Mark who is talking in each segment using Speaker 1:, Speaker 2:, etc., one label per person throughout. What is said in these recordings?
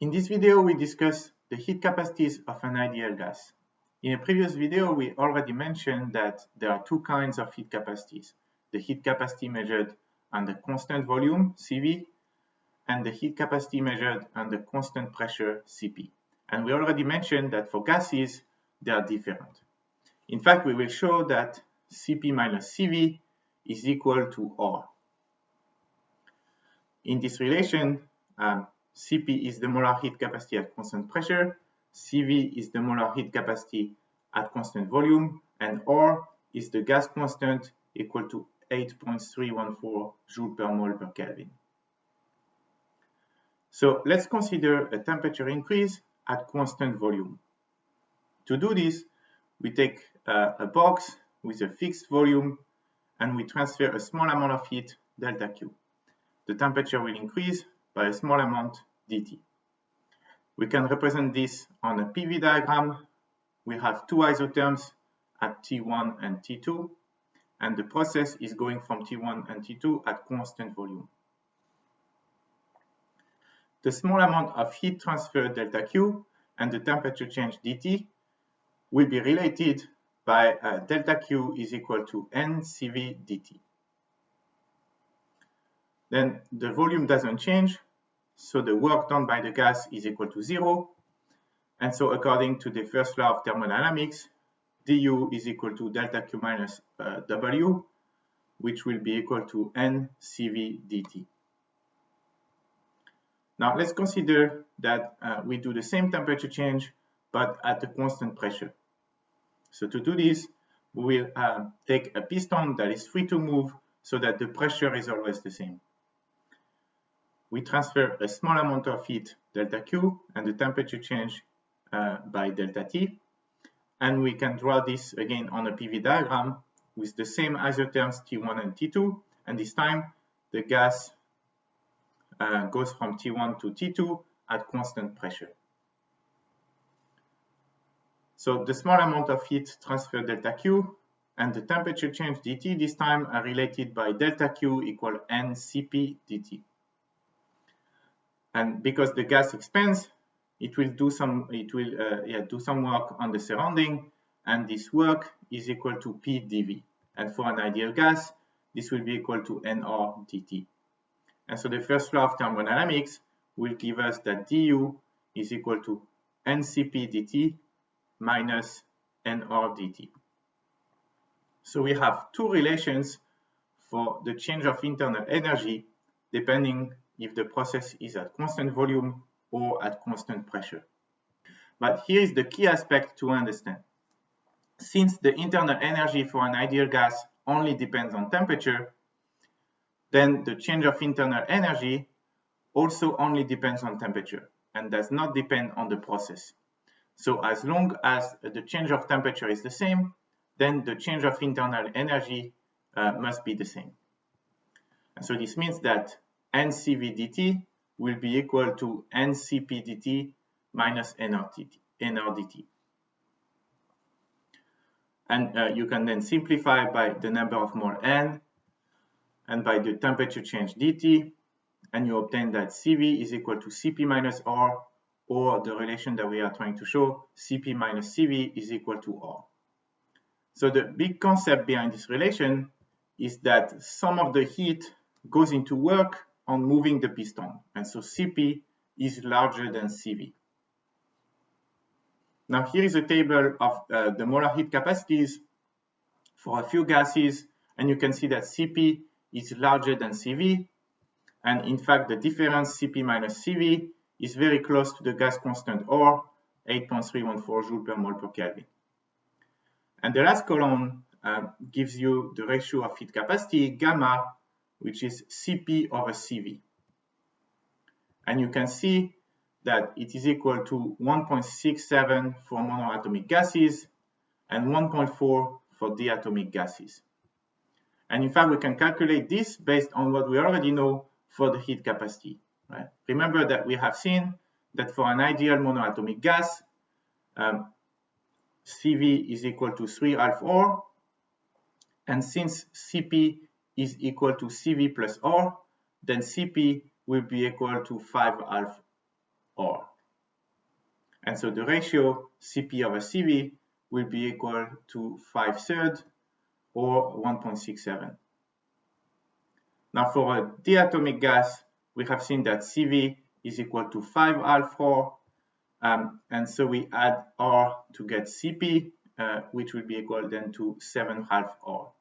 Speaker 1: In this video, we discuss the heat capacities of an ideal gas. In a previous video, we already mentioned that there are two kinds of heat capacities: the heat capacity measured under constant volume, CV, and the heat capacity measured under constant pressure, CP. And we already mentioned that for gases, they are different. In fact, we will show that CP minus CV is equal to R. In this relation, CP is the molar heat capacity at constant pressure, CV is the molar heat capacity at constant volume, and R is the gas constant equal to 8.314 joule per mole per Kelvin. So let's consider a temperature increase at constant volume. To do this, we take a box with a fixed volume and we transfer a small amount of heat, delta Q. The temperature will increase by a small amount, dt. We can represent this on a PV diagram. We have two isotherms at T1 and T2, and the process is going from T1 and T2 at constant volume. The small amount of heat transfer, delta Q, and the temperature change, dt, will be related by delta Q is equal to NCV dt. Then the volume doesn't change, so the work done by the gas is equal to 0. And so according to the first law of thermodynamics, du is equal to delta Q minus W, which will be equal to NCV dt. Now let's consider that we do the same temperature change, but at a constant pressure. So to do this, we will take a piston that is free to move so that the pressure is always the same. We transfer a small amount of heat, delta Q, and the temperature change by delta T. And we can draw this again on a PV diagram with the same isotherms T1 and T2. And this time, the gas goes from T1 to T2 at constant pressure. So the small amount of heat transfer, delta Q, and the temperature change, dt, this time are related by delta Q equal NCP dt. And because the gas expands, it will do some work on the surrounding, and this work is equal to P dV. And for an ideal gas, this will be equal to NR dt. And so the first law of thermodynamics will give us that du is equal to NCP dt minus NR dt. So we have two relations for the change of internal energy depending if the process is at constant volume or at constant pressure. But here is the key aspect to understand. Since the internal energy for an ideal gas only depends on temperature, then the change of internal energy also only depends on temperature and does not depend on the process. So as long as the change of temperature is the same, then the change of internal energy must be the same. And so this means that NCV dt will be equal to NCP dt minus NR dt. And you can then simplify by the number of mole N and by the temperature change dt, and you obtain that CV is equal to CP minus R, or the relation that we are trying to show, CP minus CV is equal to R. So the big concept behind this relation is that some of the heat goes into work on moving the piston, and so CP is larger than CV. Now here is a table of the molar heat capacities for a few gases, and you can see that CP is larger than CV, and in fact the difference CP minus CV is very close to the gas constant R, 8.314 joule per mole per Kelvin. And the last column gives you the ratio of heat capacity, gamma, which is CP over CV. And you can see that it is equal to 1.67 for monoatomic gases and 1.4 for diatomic gases. And in fact, we can calculate this based on what we already know for the heat capacity. Right? Remember that we have seen that for an ideal monoatomic gas, CV is equal to 3½ R, and since CP is equal to CV plus R, then CP will be equal to 5½ R. And so the ratio Cp over Cv will be equal to 5/3 or 1.67. Now for a diatomic gas, we have seen that Cv is equal to 5 R, and so we add R to get Cp, which will be equal then to 7 R.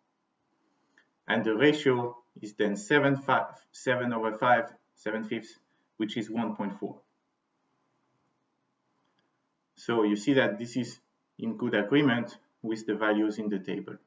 Speaker 1: And the ratio is then 7 over 5, 7/5, which is 1.4. So you see that this is in good agreement with the values in the table.